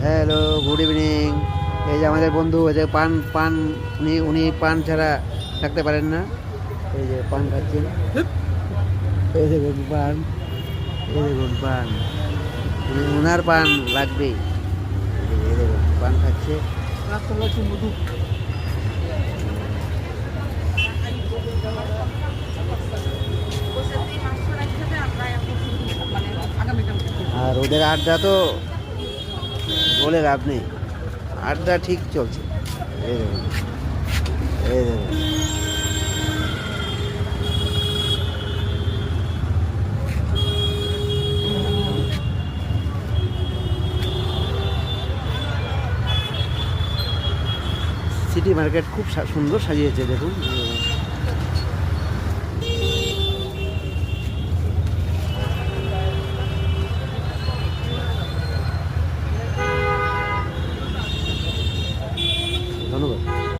Hello, good evening. এই যে আমাদের বন্ধু, এই যে পান পান উনি উনি পান ছাড়া থাকতে পারেন না। এই যে পান খাচ্ছেন, এই দেখুন পান, এই দেখুন পান, উনার পান লাগবেই। এই দেখুন পান খাচ্ছে। আর ওদের আড্ডা তো বলে লাভ নেই, আড্ডা ঠিক চলছে। এই দেখুন, এই দেখুন। সিটি মার্কেট খুব সুন্দর সাজিয়েছে, দেখুন। ধন্যবাদ।